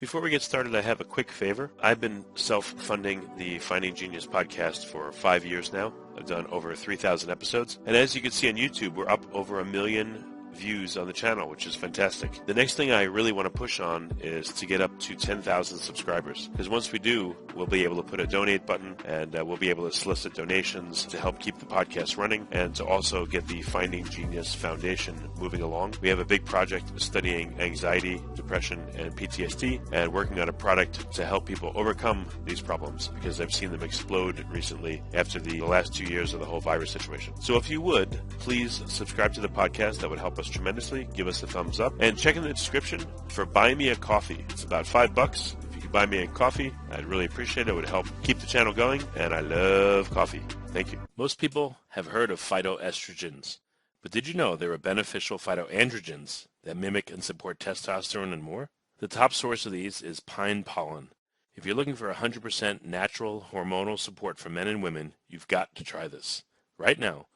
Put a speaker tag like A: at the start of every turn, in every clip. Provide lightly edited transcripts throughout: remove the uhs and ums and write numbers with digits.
A: Before we get started, I have a quick favor. I've been self-funding the Finding Genius podcast for 5 years now. I've done over 3,000 episodes. And as you can see on YouTube, we're up over 1 million views on the channel, which is fantastic. The next thing I really want to push on is to get up to 10,000 subscribers. Because once we do, we'll be able to put a donate button and we'll be able to solicit donations to help keep the podcast running and to also get the Finding Genius Foundation moving along. We have a big project studying anxiety, depression, and PTSD and working on a product to help people overcome these problems because I've seen them explode recently after the last 2 years of the whole virus situation. So if you would, please subscribe to the podcast. That would help us tremendously. Give us a thumbs up and check in the description for Buy Me a Coffee. It's about $5. If you could buy me a coffee, I'd really appreciate it. It would help keep the channel going, and I love coffee. Thank you. Most people have heard of phytoestrogens, but did you know there are beneficial phytoandrogens that mimic and support testosterone and more? The top source of these is pine pollen. If you're looking for 100% natural hormonal support for men and women, you've got to try this. Right now,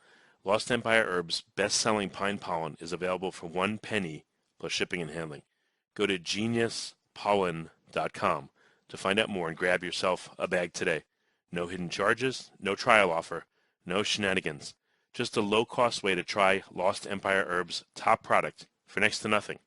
A: Lost Empire Herbs' best-selling pine pollen is available for 1 penny plus shipping and handling. Go to geniuspollen.com to find out more and grab yourself a bag today. No hidden charges, no trial offer, no shenanigans. Just a low-cost way to try Lost Empire Herbs' top product for next to nothing.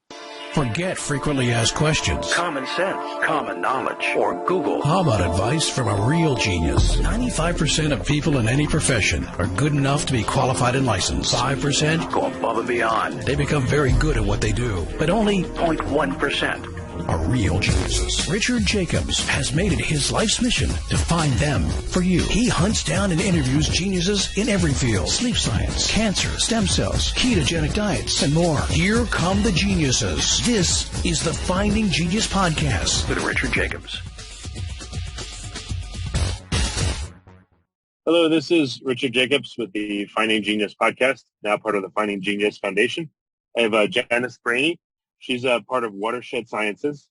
B: Forget frequently asked questions.
C: Common sense, common knowledge, or Google.
B: How about advice from a real genius? 95% of people in any profession are good enough to be qualified and licensed. 5%
C: go above and beyond.
B: They become very good at what they do, but only
C: 0.1%
B: are real geniuses. Richard Jacobs has made it his life's mission to find them for you. He hunts down and interviews geniuses in every field: sleep science, cancer, stem cells, ketogenic diets, and more. Here come the geniuses. This is the Finding Genius Podcast
C: with Richard Jacobs.
A: Hello, this is Richard Jacobs with the Finding Genius Podcast, now part of the Finding Genius Foundation. I have Janice Brahney. She's a part of Watershed Sciences.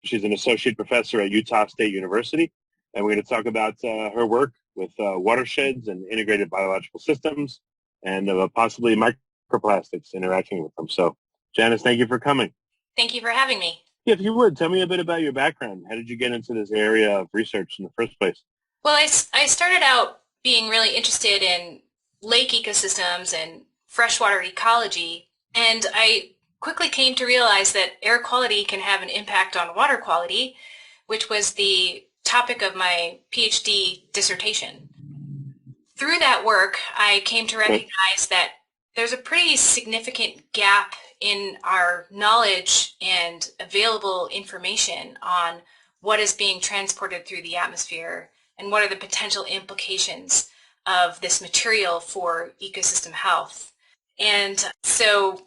A: She's an associate professor at Utah State University, and we're going to talk about her work with watersheds and integrated biological systems and possibly microplastics interacting with them. So, Janice, thank you for coming.
D: Thank you for having me.
A: Yeah, if you would, tell me a bit about your background. How did you get into this area of research in the first place?
D: Well, I started out being really interested in lake ecosystems and freshwater ecology, and I quickly came to realize that air quality can have an impact on water quality, which was the topic of my PhD dissertation. Through that work, I came to recognize that there's a pretty significant gap in our knowledge and available information on what is being transported through the atmosphere and what are the potential implications of this material for ecosystem health. And so,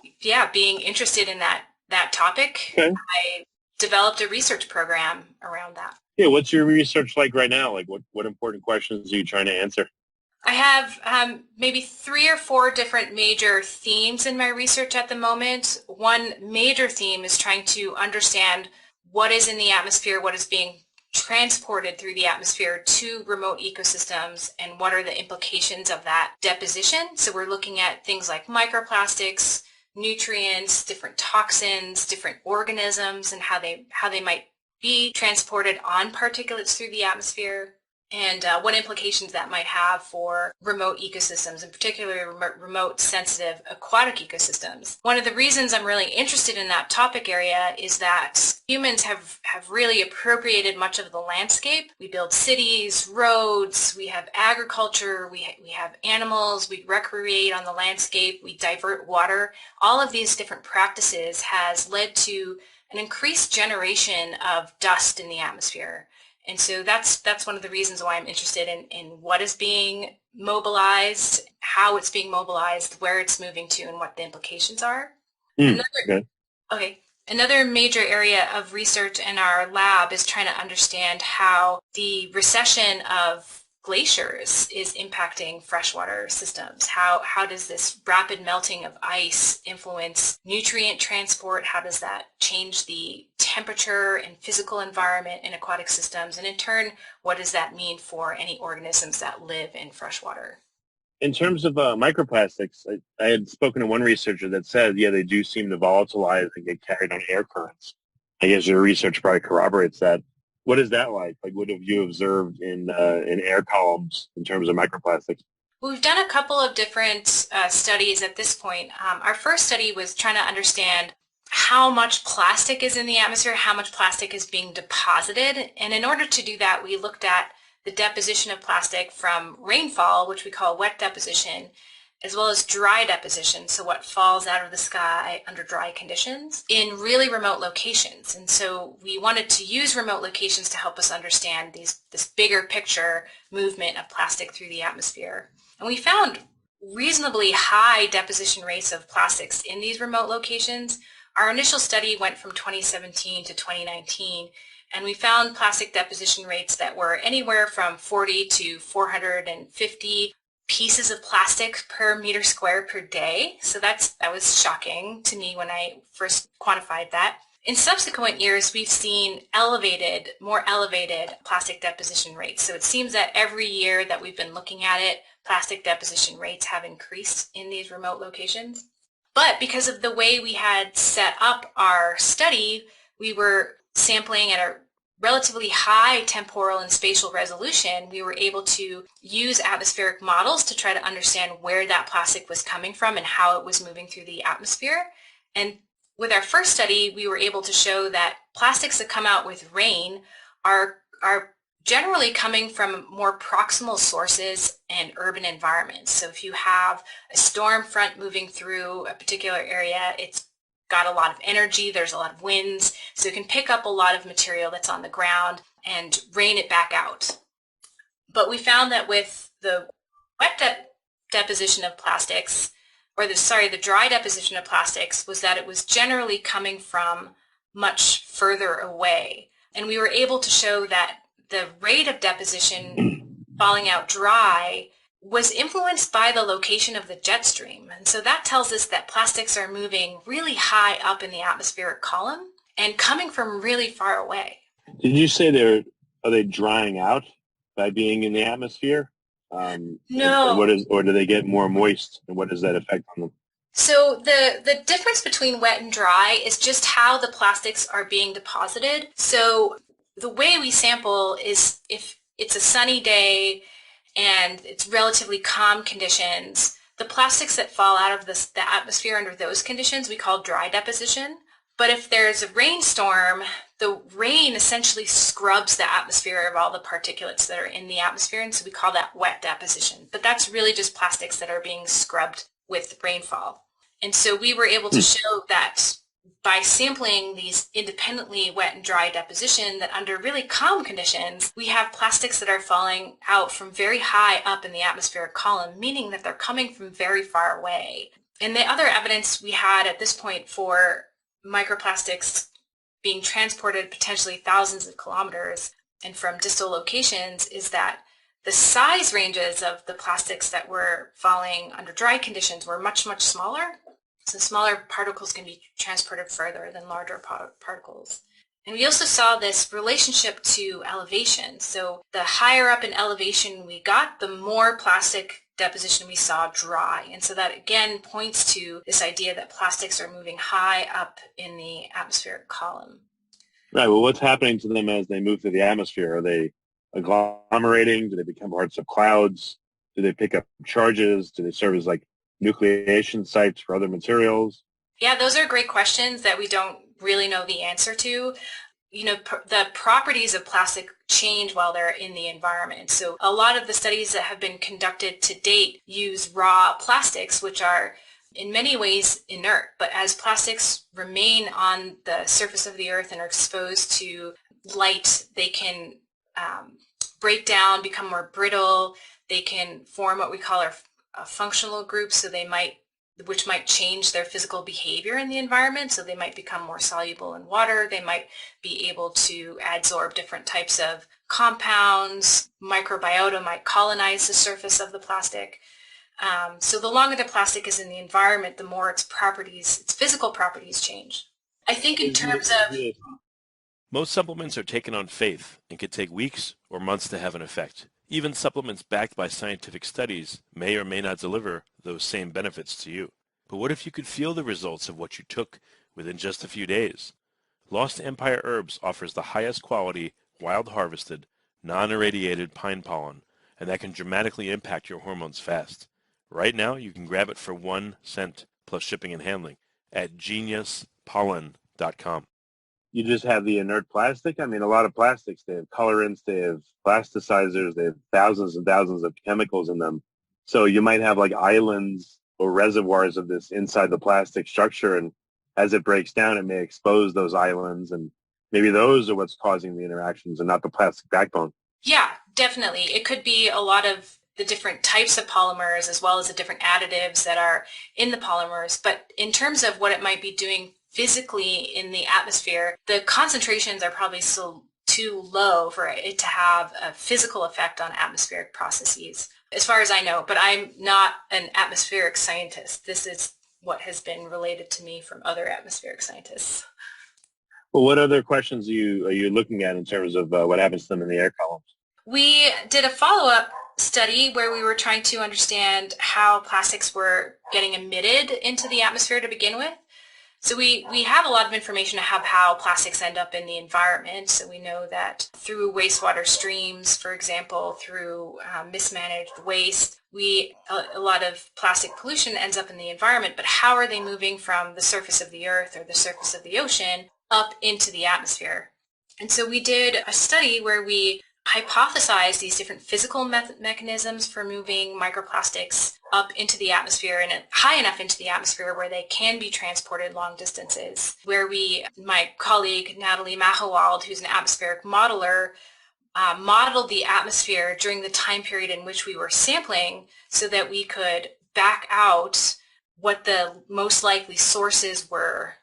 D: being interested in that topic, I developed a research program around that.
A: Yeah, what's your research like right now? Like, what important questions are you trying to answer?
D: I have maybe 3 or 4 different major themes in my research at the moment. One major theme is trying to understand what is in the atmosphere, what is being transported through the atmosphere to remote ecosystems, and what are the implications of that deposition. So we're looking at things like microplastics, nutrients, different toxins, different organisms, and how they might be transported on particulates through the atmosphere, and what implications that might have for remote ecosystems, in particular remote sensitive aquatic ecosystems. One of the reasons I'm really interested in that topic area is that humans have really appropriated much of the landscape. We build cities, roads, we have agriculture, we have animals, we recreate on the landscape, we divert water. All of these different practices has led to an increased generation of dust in the atmosphere. And so that's one of the reasons why I'm interested in what is being mobilized, how it's being mobilized, where it's moving to, and what the implications are. Another major area of research in our lab is trying to understand how the recession of glaciers is impacting freshwater systems. How does this rapid melting of ice influence nutrient transport? How does that change the temperature and physical environment in aquatic systems? And in turn, what does that mean for any organisms that live in freshwater?
A: In terms of microplastics, I had spoken to one researcher that said, they do seem to volatilize and get carried on air currents.
E: I guess your research probably corroborates that. What is that like? Like, what have you observed in air columns in terms of microplastics?
D: We've done a couple of different studies at this point. Our first study was trying to understand how much plastic is in the atmosphere, how much plastic is being deposited. And in order to do that, we looked at the deposition of plastic from rainfall, which we call wet deposition, as well as dry deposition, so what falls out of the sky under dry conditions, in really remote locations. And so we wanted to use remote locations to help us understand this bigger picture movement of plastic through the atmosphere. And we found reasonably high deposition rates of plastics in these remote locations. Our initial study went from 2017 to 2019, and we found plastic deposition rates that were anywhere from 40 to 450 pieces of plastic per meter square per day. So that was shocking to me when I first quantified that. In subsequent years, we've seen more elevated plastic deposition rates. So it seems that every year that we've been looking at it, plastic deposition rates have increased in these remote locations. But because of the way we had set up our study, we were sampling at a relatively high temporal and spatial resolution. We were able to use atmospheric models to try to understand where that plastic was coming from and how it was moving through the atmosphere. And with our first study, we were able to show that plastics that come out with rain are generally coming from more proximal sources and urban environments. So if you have a storm front moving through a particular area, it's got a lot of energy, there's a lot of winds, so it can pick up a lot of material that's on the ground and rain it back out. But we found that with the wet deposition of plastics, or the dry deposition of plastics, was that it was generally coming from much further away. And we were able to show that the rate of deposition falling out dry was influenced by the location of the jet stream. And so that tells us that plastics are moving really high up in the atmospheric column and coming from really far away.
E: Did you say are they drying out by being in the atmosphere?
D: No.
E: Or do they get more moist, and what does that affect on them?
D: So the difference between wet and dry is just how the plastics are being deposited. So the way we sample is if it's a sunny day and it's relatively calm conditions, the plastics that fall out of the atmosphere under those conditions we call dry deposition. But if there's a rainstorm, the rain essentially scrubs the atmosphere of all the particulates that are in the atmosphere, and so we call that wet deposition. But that's really just plastics that are being scrubbed with rainfall. And so we were able to show that by sampling these independently wet and dry deposition, that under really calm conditions, we have plastics that are falling out from very high up in the atmospheric column, meaning that they're coming from very far away. And the other evidence we had at this point for microplastics being transported potentially thousands of kilometers and from distal locations is that the size ranges of the plastics that were falling under dry conditions were much, much smaller. So smaller particles can be transported further than larger particles. And we also saw this relationship to elevation. So the higher up in elevation we got, the more plastic deposition we saw dry. And so that again points to this idea that plastics are moving high up in the atmospheric column.
E: Right. Well, what's happening to them as they move through the atmosphere? Are they agglomerating? Do they become parts of clouds? Do they pick up charges? Do they serve as like nucleation sites for other materials?
D: Yeah, those are great questions that we don't really know the answer to. You know, the properties of plastic change while they're in the environment. So a lot of the studies that have been conducted to date use raw plastics, which are in many ways inert. But as plastics remain on the surface of the earth and are exposed to light, they can break down, become more brittle. They can form what we call a functional group, so which might change their physical behavior in the environment. So they might become more soluble in water. They might be able to adsorb different types of compounds. Microbiota might colonize the surface of the plastic. So the longer the plastic is in the environment, the more its physical properties change. I think in terms of...
A: Most supplements are taken on faith and can take weeks or months to have an effect. Even supplements backed by scientific studies may or may not deliver those same benefits to you. But what if you could feel the results of what you took within just a few days? Lost Empire Herbs offers the highest quality, wild-harvested, non-irradiated pine pollen, and that can dramatically impact your hormones fast. Right now, you can grab it for 1 cent plus shipping and handling at geniuspollen.com.
E: You just have the inert plastic? I mean, a lot of plastics, they have colorants, they have plasticizers, they have thousands and thousands of chemicals in them. So you might have like islands or reservoirs of this inside the plastic structure, and as it breaks down, it may expose those islands, and maybe those are what's causing the interactions and not the plastic backbone.
D: Yeah, definitely. It could be a lot of the different types of polymers as well as the different additives that are in the polymers. But in terms of what it might be doing physically in the atmosphere, the concentrations are probably still too low for it to have a physical effect on atmospheric processes, as far as I know. But I'm not an atmospheric scientist. This is what has been related to me from other atmospheric scientists.
E: Well, what other questions are you looking at in terms of what happens to them in the air columns?
D: We did a follow-up study where we were trying to understand how plastics were getting emitted into the atmosphere to begin with. So we have a lot of information to have how plastics end up in the environment. So we know that through wastewater streams, for example, through mismanaged waste, a lot of plastic pollution ends up in the environment. But how are they moving from the surface of the earth or the surface of the ocean up into the atmosphere? And so we did a study where we hypothesized these different physical mechanisms for moving microplastics up into the atmosphere and high enough into the atmosphere where they can be transported long distances. Where my colleague Natalie Mahowald, who's an atmospheric modeler, modeled the atmosphere during the time period in which we were sampling so that we could back out what the most likely sources were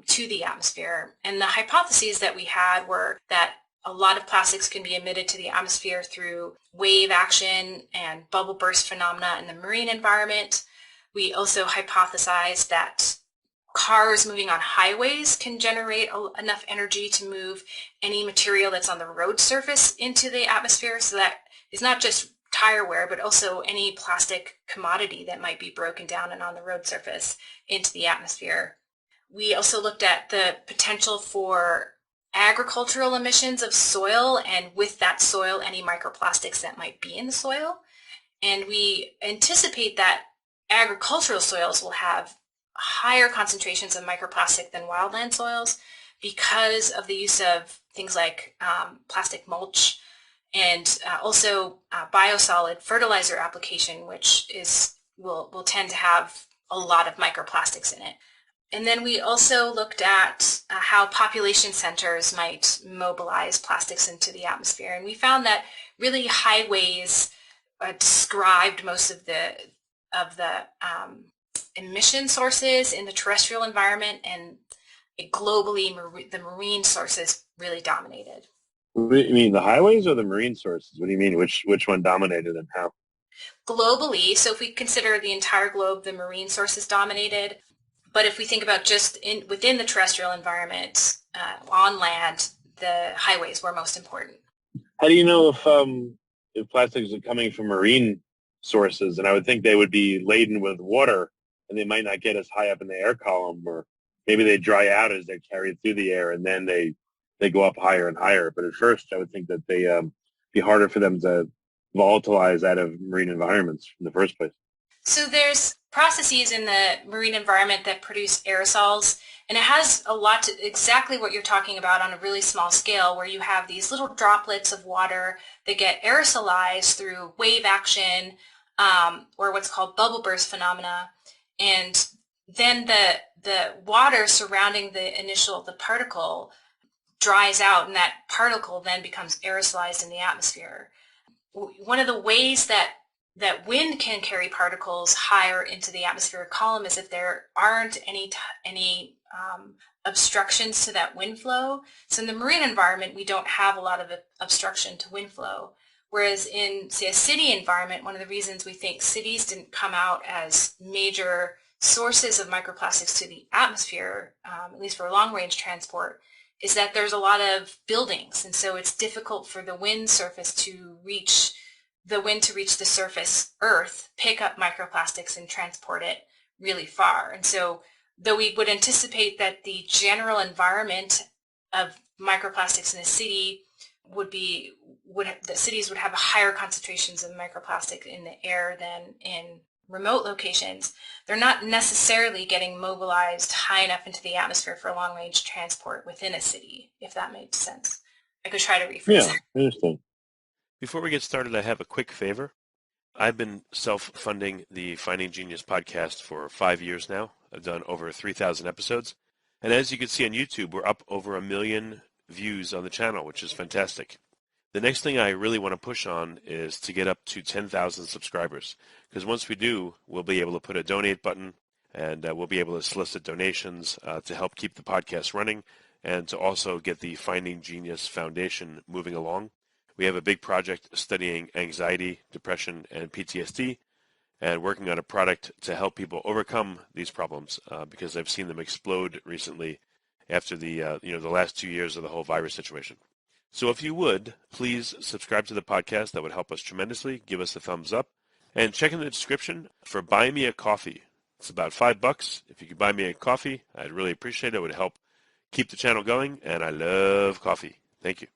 D: to the atmosphere. And the hypotheses that we had were that a lot of plastics can be emitted to the atmosphere through wave action and bubble burst phenomena in the marine environment. We also hypothesized that cars moving on highways can generate enough energy to move any material that's on the road surface into the atmosphere. So that is not just tire wear, but also any plastic commodity that might be broken down and on the road surface into the atmosphere. We also looked at the potential for agricultural emissions of soil, and with that soil, any microplastics that might be in the soil. And we anticipate that agricultural soils will have higher concentrations of microplastic than wildland soils because of the use of things like plastic mulch and also biosolid fertilizer application, which will tend to have a lot of microplastics in it. And then we also looked at how population centers might mobilize plastics into the atmosphere. And we found that really highways described most of the emission sources in the terrestrial environment, and globally the marine sources really dominated.
E: What do you mean, the highways or the marine sources? What do you mean? Which one dominated and how?
D: Globally, so if we consider the entire globe, the marine sources dominated. But if we think about just within the terrestrial environment, on land, the highways were most important.
E: How do you know if plastics are coming from marine sources? And I would think they would be laden with water, and they might not get as high up in the air column, or maybe they dry out as they're carried through the air, and then they go up higher and higher. But at first, I would think that they be harder for them to volatilize out of marine environments in the first place.
D: So there's processes in the marine environment that produce aerosols, and it has a lot to exactly what you're talking about on a really small scale, where you have these little droplets of water that get aerosolized through wave action or what's called bubble burst phenomena, and then the water surrounding the particle dries out, and that particle then becomes aerosolized in the atmosphere. One of the ways that wind can carry particles higher into the atmospheric column is if there aren't any obstructions to that wind flow. So in the marine environment, we don't have a lot of obstruction to wind flow. Whereas in, say, a city environment, one of the reasons we think cities didn't come out as major sources of microplastics to the atmosphere, at least for long-range transport, is that there's a lot of buildings. And so it's difficult for the wind to reach the surface, Earth, pick up microplastics and transport it really far. And so though we would anticipate that the general environment of microplastics in a city the cities would have higher concentrations of microplastic in the air than in remote locations. They're not necessarily getting mobilized high enough into the atmosphere for long-range transport within a city, if that makes sense. I could try to rephrase
E: Yeah,
D: that.
E: I understand.
A: Before we get started, I have a quick favor. I've been self-funding the Finding Genius podcast for 5 years now. I've done over 3,000 episodes. And as you can see on YouTube, we're up over 1 million views on the channel, which is fantastic. The next thing I really want to push on is to get up to 10,000 subscribers, because once we do, we'll be able to put a donate button, and we'll be able to solicit donations to help keep the podcast running and to also get the Finding Genius Foundation moving along. We have a big project studying anxiety, depression, and PTSD, and working on a product to help people overcome these problems because I've seen them explode recently after the last 2 years of the whole virus situation. So if you would, please subscribe to the podcast. That would help us tremendously. Give us a thumbs up. And check in the description for Buy Me a Coffee. It's about $5. If you could buy me a coffee, I'd really appreciate it. It would help keep the channel going, and I love coffee. Thank you.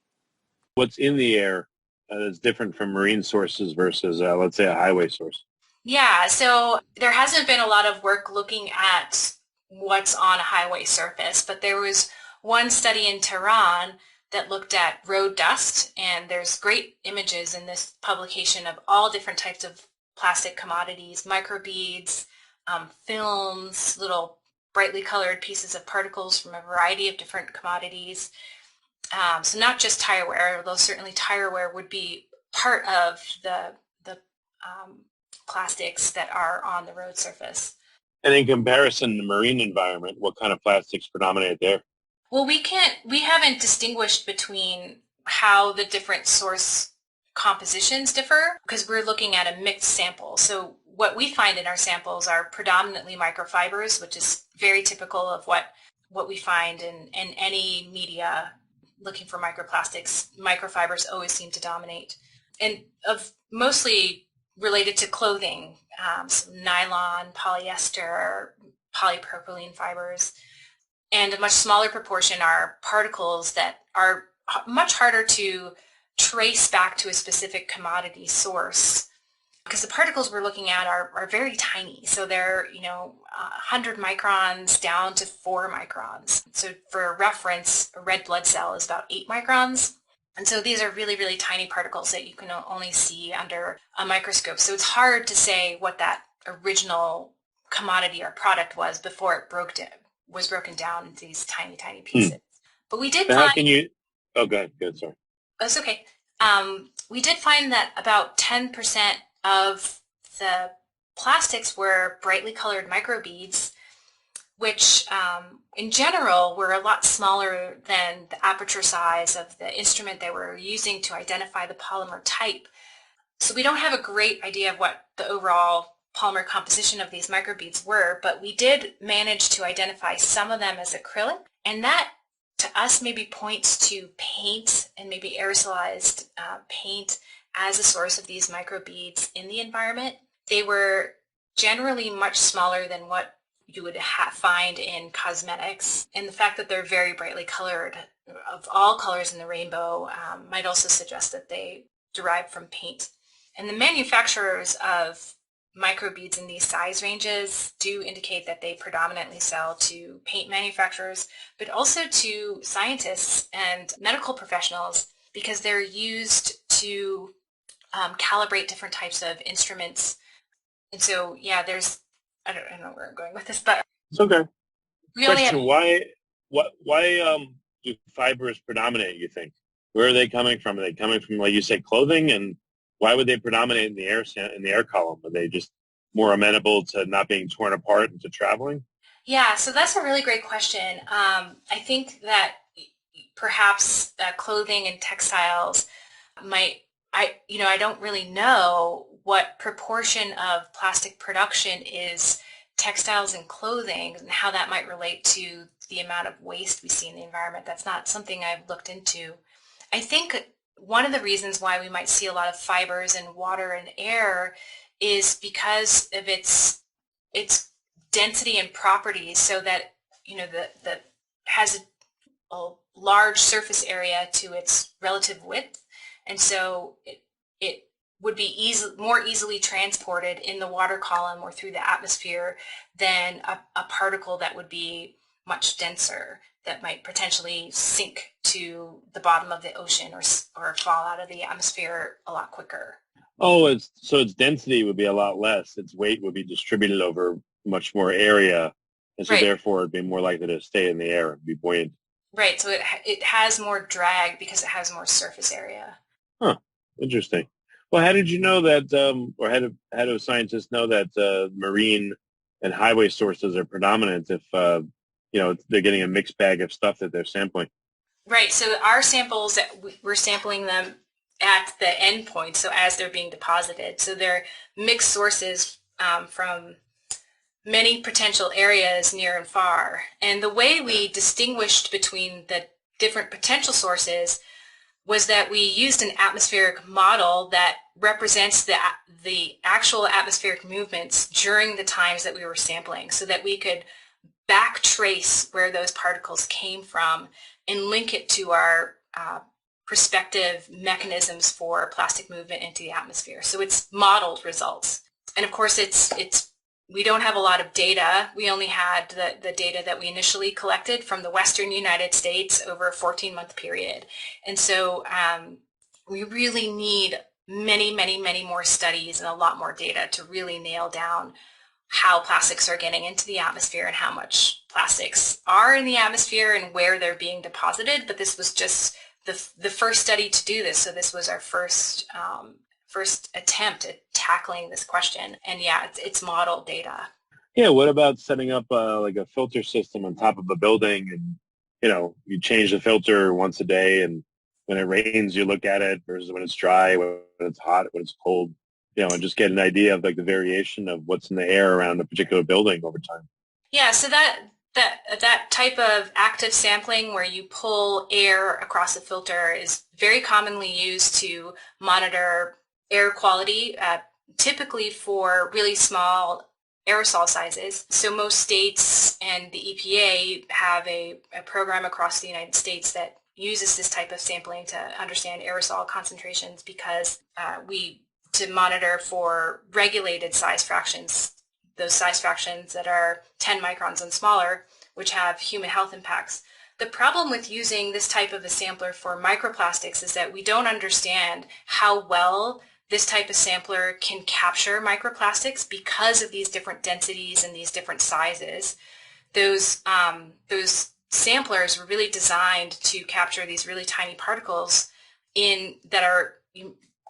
E: What's in the air that's different from marine sources versus, let's say, a highway source?
D: Yeah, so there hasn't been a lot of work looking at what's on a highway surface, but there was one study in Tehran that looked at road dust, and there's great images in this publication of all different types of plastic commodities, microbeads, films, little brightly colored pieces of particles from a variety of different commodities. So not just tire wear, although certainly tire wear would be part of the plastics that are on the road surface.
E: And in comparison to the marine environment, what kind of plastics predominate there?
D: Well, we haven't distinguished between how the different source compositions differ because we're looking at a mixed sample. So what we find in our samples are predominantly microfibers, which is very typical of what we find in any media looking for microplastics. Microfibers always seem to dominate. And of mostly related to clothing, so nylon, polyester, polypropylene fibers. And a much smaller proportion are particles that are much harder to trace back to a specific commodity source because the particles we're looking at are very tiny. So they're, 100 microns down to 4 microns. So for reference, a red blood cell is about 8 microns. And so these are really, really tiny particles that you can only see under a microscope. So it's hard to say what that original commodity or product was before it was broken down into these tiny, tiny pieces. But we did find...
E: How can you... Oh, go ahead, sorry.
D: That's okay. We did find that about 10% of the plastics were brightly colored microbeads, which in general were a lot smaller than the aperture size of the instrument they were using to identify the polymer type. So we don't have a great idea of what the overall polymer composition of these microbeads were, but we did manage to identify some of them as acrylic, and that to us maybe points to paint and maybe aerosolized paint as a source of these microbeads in the environment. They were generally much smaller than what you would find in cosmetics, and the fact that they're very brightly colored of all colors in the rainbow might also suggest that they derive from paint. And the manufacturers of microbeads in these size ranges do indicate that they predominantly sell to paint manufacturers, but also to scientists and medical professionals because they're used to calibrate different types of instruments. And so, yeah, I don't know where I'm going with this, but
E: it's okay.
D: Question:
E: why do fibers predominate, you think? Where are they coming from? Are they coming from, like you say, clothing? And why would they predominate in the air column? Are they just more amenable to not being torn apart and to traveling?
D: Yeah, so that's a really great question. I think that perhaps clothing and textiles I don't really know what proportion of plastic production is textiles and clothing and how that might relate to the amount of waste we see in the environment. That's not something I've looked into. I think one of the reasons why we might see a lot of fibers in water and air is because of its density and properties, so that the has I'll large surface area to its relative width, and so it would be more easily transported in the water column or through the atmosphere than a particle that would be much denser, that might potentially sink to the bottom of the ocean or fall out of the atmosphere a lot quicker.
E: Oh, its density would be a lot less. Its weight would be distributed over much more area, and so
D: Right.
E: therefore it'd be more likely to stay in the air and be buoyant.
D: Right, so it has more drag because it has more surface area.
E: Huh. Interesting. Well, how did you know that, or how do scientists know that marine and highway sources are predominant if, they're getting a mixed bag of stuff that they're sampling?
D: Right, so our samples, we're sampling them at the end point, so as they're being deposited. So they're mixed sources from many potential areas near and far. And the way we distinguished between the different potential sources was that we used an atmospheric model that represents the actual atmospheric movements during the times that we were sampling, so that we could back trace where those particles came from and link it to our prospective mechanisms for plastic movement into the atmosphere. So it's modeled results. And of course, we don't have a lot of data. We only had the data that we initially collected from the Western United States over a 14-month period. And so we really need many, many, many more studies and a lot more data to really nail down how plastics are getting into the atmosphere and how much plastics are in the atmosphere and where they're being deposited. But this was just the first study to do this. So this was our first attempt at tackling this question. And yeah, it's model data.
E: Yeah. What about setting up like a filter system on top of a building, and you change the filter once a day, and when it rains you look at it versus when it's dry, when it's hot, when it's cold, and just get an idea of like the variation of what's in the air around a particular building over time.
D: Yeah. So that type of active sampling where you pull air across a filter is very commonly used to monitor air quality, typically for really small aerosol sizes. So most states and the EPA have a program across the United States that uses this type of sampling to understand aerosol concentrations, because to monitor for regulated size fractions, those size fractions that are 10 microns and smaller, which have human health impacts. The problem with using this type of a sampler for microplastics is that we don't understand how well this type of sampler can capture microplastics because of these different densities and these different sizes. Those samplers were really designed to capture these really tiny particles that are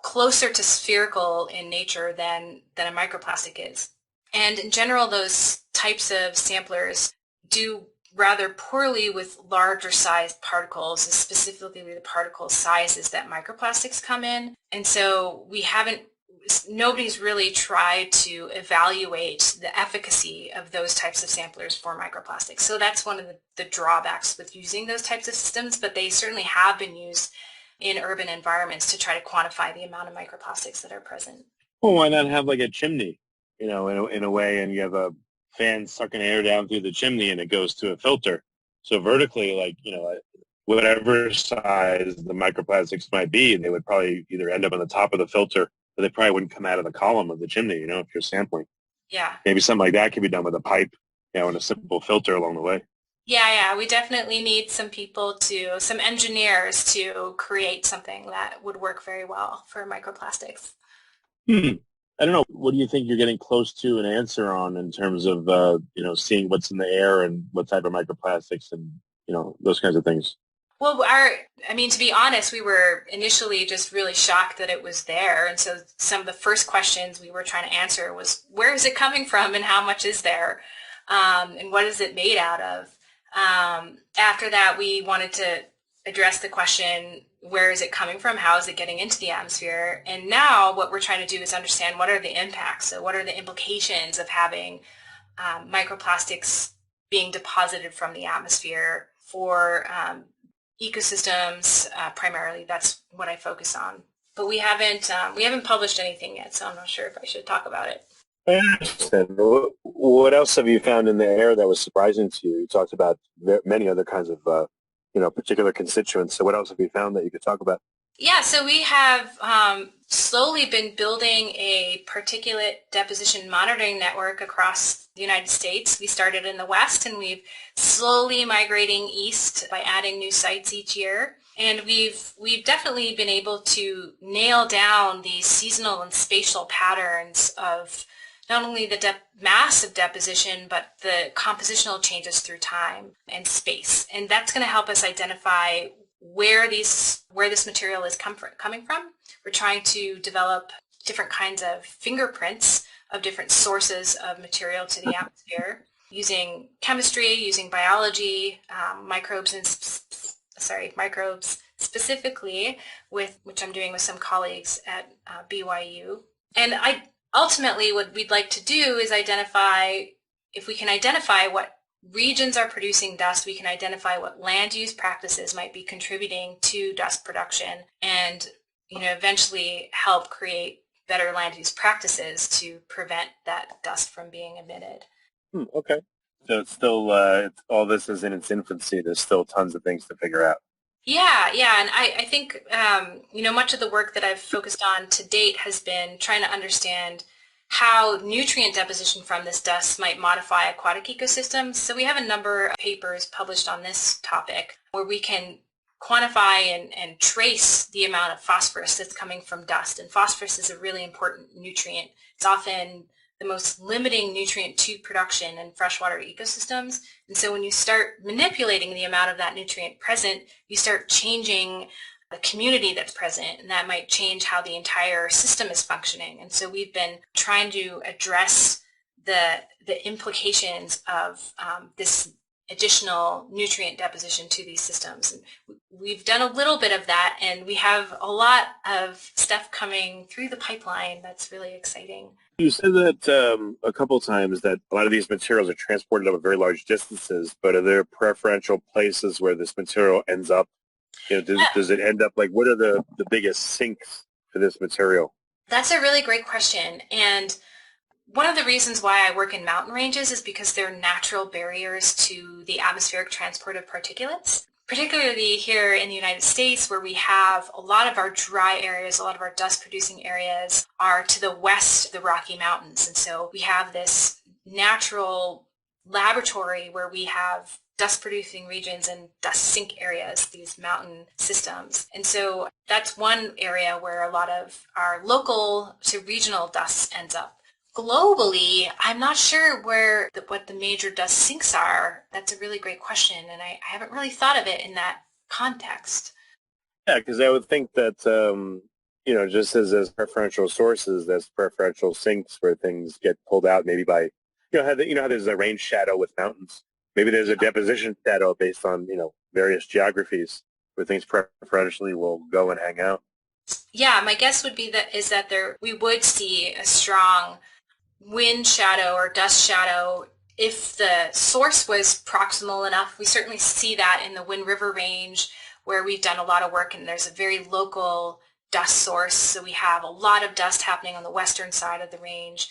D: closer to spherical in nature than a microplastic is. And in general, those types of samplers do rather poorly with larger sized particles, specifically the particle sizes that microplastics come in. And so nobody's really tried to evaluate the efficacy of those types of samplers for microplastics. So that's one of the drawbacks with using those types of systems, but they certainly have been used in urban environments to try to quantify the amount of microplastics that are present.
E: Well, why not have like a chimney, in a way, and you have a fan sucking air down through the chimney and it goes to a filter. So vertically, like, whatever size the microplastics might be, they would probably either end up on the top of the filter, but they probably wouldn't come out of the column of the chimney, if you're sampling.
D: Yeah.
E: Maybe something like that could be done with a pipe, and a simple filter along the way.
D: Yeah, we definitely need some engineers to create something that would work very well for microplastics.
E: I don't know. What do you think you're getting close to an answer on in terms of, seeing what's in the air and what type of microplastics and, those kinds of things?
D: Well, to be honest, we were initially just really shocked that it was there. And so some of the first questions we were trying to answer was, where is it coming from and how much is there? And what is it made out of? After that, we wanted to address the question, where is it coming from? How is it getting into the atmosphere? And now what we're trying to do is understand what are the impacts. So what are the implications of having microplastics being deposited from the atmosphere for ecosystems primarily. That's what I focus on. But we haven't published anything yet, so I'm not sure if I should talk about it.
E: I understand. What else have you found in the air that was surprising to you? You talked about many other kinds of particular constituents. So what else have you found that you could talk about?
D: Yeah, so we have slowly been building a particulate deposition monitoring network across the United States. We started in the West, and we've slowly migrating east by adding new sites each year. And we've definitely been able to nail down these seasonal and spatial patterns of not only the mass of deposition, but the compositional changes through time and space. And that's going to help us identify where this material is coming from. We're trying to develop different kinds of fingerprints of different sources of material to the atmosphere using chemistry, using biology, microbes specifically, which I'm doing with some colleagues at BYU. And ultimately what we'd like to do is if we can identify what regions are producing dust, we can identify what land use practices might be contributing to dust production, and eventually help create better land use practices to prevent that dust from being emitted.
E: Okay. So it's still, all this is in its infancy. There's still tons of things to figure out.
D: Yeah, and I think, much of the work that I've focused on to date has been trying to understand how nutrient deposition from this dust might modify aquatic ecosystems. So we have a number of papers published on this topic where we can quantify and trace the amount of phosphorus that's coming from dust. And phosphorus is a really important nutrient. It's often the most limiting nutrient to production in freshwater ecosystems. And so when you start manipulating the amount of that nutrient present, you start changing the community that's present, and that might change how the entire system is functioning. And so we've been trying to address the implications of this additional nutrient deposition to these systems. And we've done a little bit of that, and we have a lot of stuff coming through the pipeline that's really exciting.
E: You said that a couple of times that a lot of these materials are transported over very large distances, but are there preferential places where this material ends up? Does it end up, what are the biggest sinks for this material?
D: That's a really great question. And one of the reasons why I work in mountain ranges is because they're natural barriers to the atmospheric transport of particulates. Particularly here in the United States, where we have a lot of our dry areas, a lot of our dust-producing areas are to the west of the Rocky Mountains. And so we have this natural laboratory where we have dust-producing regions and dust sink areas, these mountain systems. And so that's one area where a lot of our local to regional dust ends up. Globally, I'm not sure what the major dust sinks are. That's a really great question, and I haven't really thought of it in that context.
E: Yeah, because I would think that, just as preferential sources, there's preferential sinks where things get pulled out maybe by, how there's a rain shadow with mountains. Maybe there's a deposition shadow based on, various geographies where things preferentially will go and hang out.
D: Yeah, my guess would be that we would see a strong wind shadow or dust shadow if the source was proximal enough. We certainly see that in the Wind River Range, where we've done a lot of work, and there's a very local dust source. So we have a lot of dust happening on the western side of the range,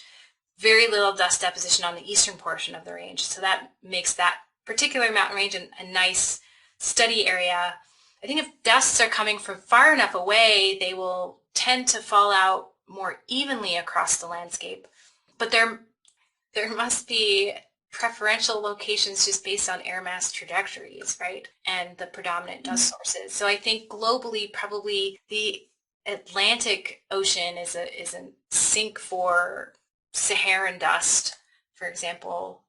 D: very little dust deposition on the eastern portion of the range. So that makes that particular mountain range a nice study area. I think if dusts are coming from far enough away, they will tend to fall out more evenly across the landscape. But there must be preferential locations just based on air mass trajectories, right? And the predominant dust sources. So I think globally, probably the Atlantic Ocean is a sink for Saharan dust, for example.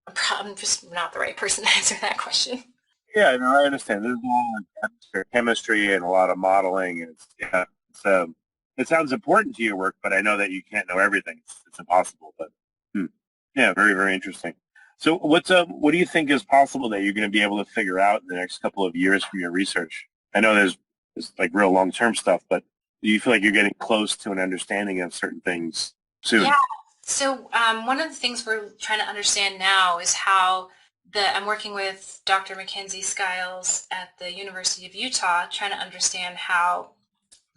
D: I'm just not the right person to answer that question.
E: Yeah, no, I understand. There's a lot of chemistry and a lot of modeling. It sounds important to your work, but I know that you can't know everything. It's impossible. But yeah, very, very interesting. So what do you think is possible that you're going to be able to figure out in the next couple of years from your research? I know there's real long-term stuff, but do you feel like you're getting close to an understanding of certain things soon?
D: Yeah. So one of the things we're trying to understand now is how I'm working with Dr. Mackenzie Skiles at the University of Utah, trying to understand how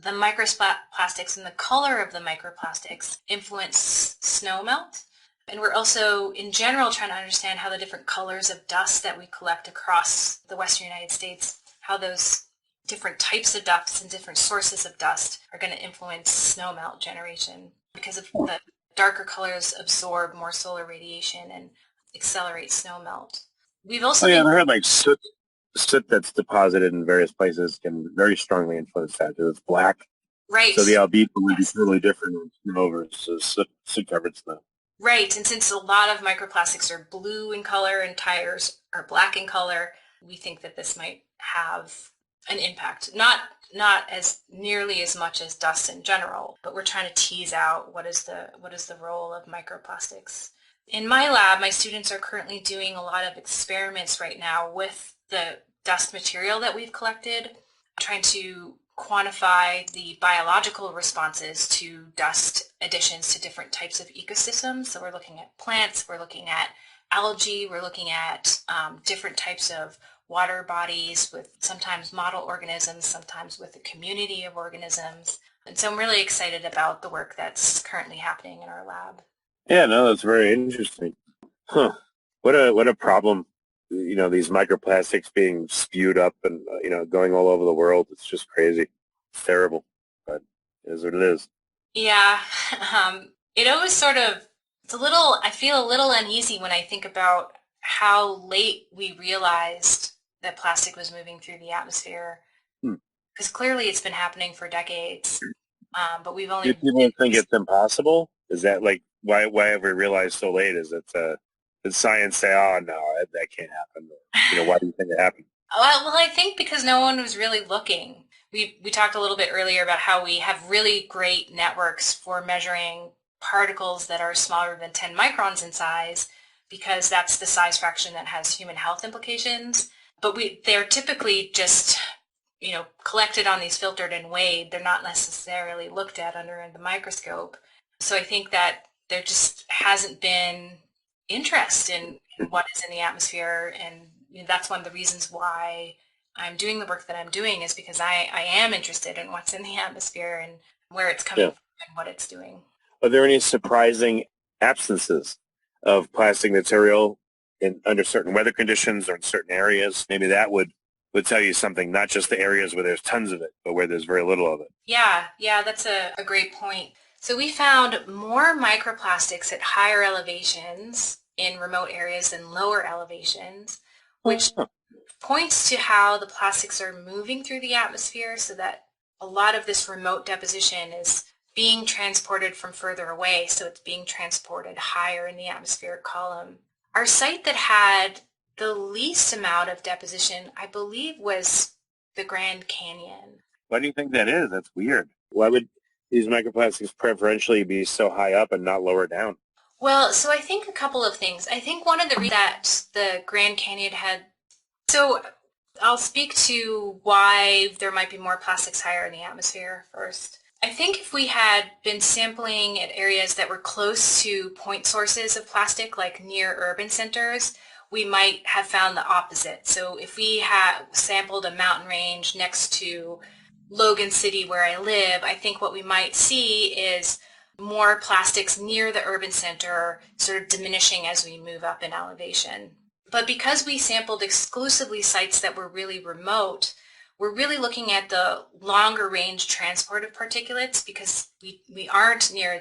D: the microplastics and the color of the microplastics influence snow melt. And we're also, in general, trying to understand how the different colors of dust that we collect across the western United States, how those different types of dust and different sources of dust are going to influence snowmelt generation, because of the darker colors absorb more solar radiation and accelerate snowmelt. We've also
E: I heard like soot that's deposited in various places can very strongly influence that because it's black.
D: Right.
E: So the albedo would be totally different when snow versus soot-covered snow.
D: Right, and since a lot of microplastics are blue in color and tires are black in color, we think that this might have an impact. Not as nearly as much as dust in general, but we're trying to tease out what is the role of microplastics. In my lab, my students are currently doing a lot of experiments right now with the dust material that we've collected, trying to quantify the biological responses to dust additions to different types of ecosystems. So we're looking at plants, we're looking at algae, we're looking at different types of water bodies with sometimes model organisms, sometimes with a community of organisms. And so I'm really excited about the work that's currently happening in our lab.
E: Yeah, no, that's very interesting. Huh. What a problem. These microplastics being spewed up and, going all over the world. It's just crazy. It's terrible, but it is what it is.
D: Yeah. It always I feel a little uneasy when I think about how late we realized that plastic was moving through the atmosphere. Because clearly it's been happening for decades, but we've only...
E: Do people think it's impossible? Is that like, why have we realized so late? Is it... Did science say, oh, no, that can't happen? Why do you think it happened?
D: Well, I think because no one was really looking. We talked a little bit earlier about how we have really great networks for measuring particles that are smaller than 10 microns in size, because that's the size fraction that has human health implications. But they're typically just, collected on these filtered and weighed. They're not necessarily looked at under the microscope. So I think that there just hasn't been interest in what is in the atmosphere, and that's one of the reasons why I'm doing the work that I'm doing, is because I am interested in what's in the atmosphere and where it's coming from and what it's doing.
E: Are there any surprising absences of plastic material under certain weather conditions or in certain areas? Maybe that would tell you something, not just the areas where there's tons of it, but where there's very little of it.
D: Yeah, that's a great point. So we found more microplastics at higher elevations in remote areas than lower elevations, which points to how the plastics are moving through the atmosphere, so that a lot of this remote deposition is being transported from further away, so it's being transported higher in the atmospheric column. Our site that had the least amount of deposition, I believe, was the Grand Canyon.
E: Why do you think that is? That's weird. Why would these microplastics preferentially be so high up and not lower down?
D: Well, so I think a couple of things. I think one of the reasons that the Grand Canyon had... So I'll speak to why there might be more plastics higher in the atmosphere first. I think if we had been sampling at areas that were close to point sources of plastic, like near urban centers, we might have found the opposite. So if we had sampled a mountain range next to Logan City, where I live, I think what we might see is more plastics near the urban center, sort of diminishing as we move up in elevation. But because we sampled exclusively sites that were really remote, we're really looking at the longer range transport of particulates, because we aren't near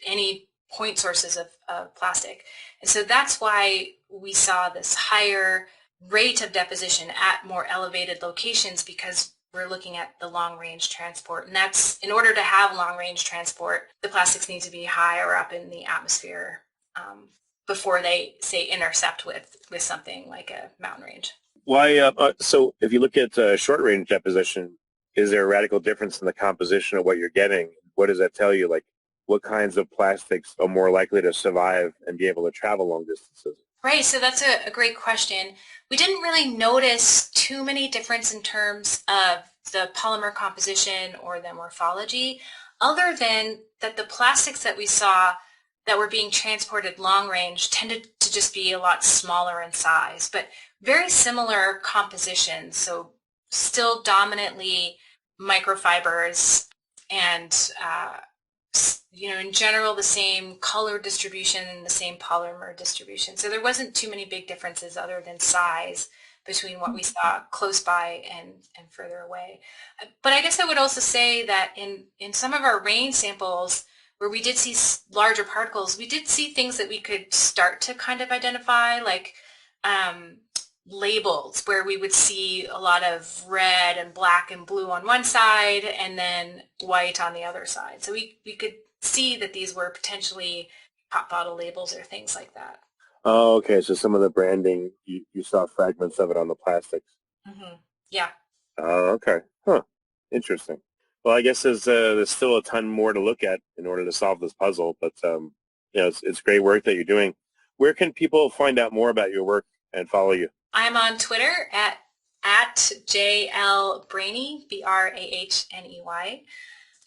D: any point sources of plastic. And so that's why we saw this higher rate of deposition at more elevated locations, because we're looking at the long-range transport. And that's, in order to have long-range transport, the plastics need to be higher up in the atmosphere before they, say, intercept with something like a mountain range.
E: Why? So if you look at short-range deposition, is there a radical difference in the composition of what you're getting? What does that tell you? Like, what kinds of plastics are more likely to survive and be able to travel long distances?
D: Right, so that's a great question. We didn't really notice too many difference in terms of the polymer composition or the morphology, other than that the plastics that we saw that were being transported long range tended to just be a lot smaller in size, but very similar composition, so still dominantly microfibers and in general, the same color distribution and the same polymer distribution. So there wasn't too many big differences other than size between what we saw close by and further away. But I guess I would also say that in some of our rain samples, where we did see larger particles, we did see things that we could start to kind of identify, like labels, where we would see a lot of red and black and blue on one side and then white on the other side. So we could see that these were potentially pop bottle labels or things like that.
E: Oh, okay. So some of the branding, you saw fragments of it on the plastics.
D: Mm-hmm. Yeah.
E: Oh, okay. Huh. Interesting. Well, I guess there's still a ton more to look at in order to solve this puzzle, but it's great work that you're doing. Where can people find out more about your work and follow you?
D: I'm on Twitter at JL Brahney, Brahney,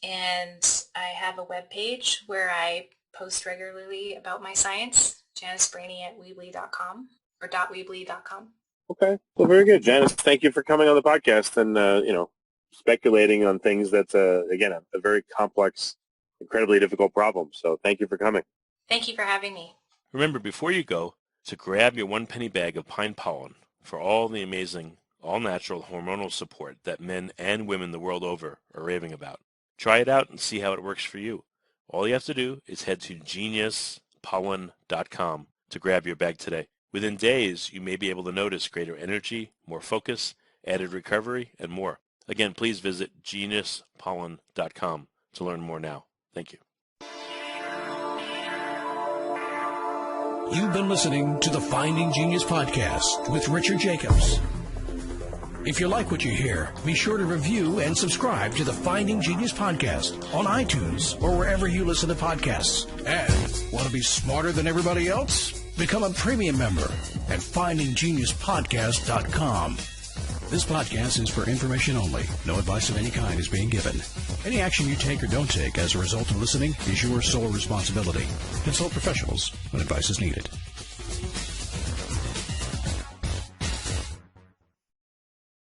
D: and I have a webpage where I post regularly about my science, Janice Brahney at Weebly.com or .weebly.com.
E: Okay. Well, very good. Janice, thank you for coming on the podcast and, speculating on things that's, again, a very complex, incredibly difficult problem. So thank you for coming.
D: Thank you for having me.
A: Remember, before you go, to grab your 1 penny bag of pine pollen for all the amazing, all-natural hormonal support that men and women the world over are raving about. Try it out and see how it works for you. All you have to do is head to geniuspollen.com to grab your bag today. Within days, you may be able to notice greater energy, more focus, added recovery, and more. Again, please visit geniuspollen.com to learn more now. Thank you.
B: You've been listening to the Finding Genius podcast with Richard Jacobs. If you like what you hear, be sure to review and subscribe to the Finding Genius podcast on iTunes or wherever you listen to podcasts. And want to be smarter than everybody else? Become a premium member at findinggeniuspodcast.com. This podcast is for information only. No advice of any kind is being given. Any action you take or don't take as a result of listening is your sole responsibility. Consult professionals when advice is needed.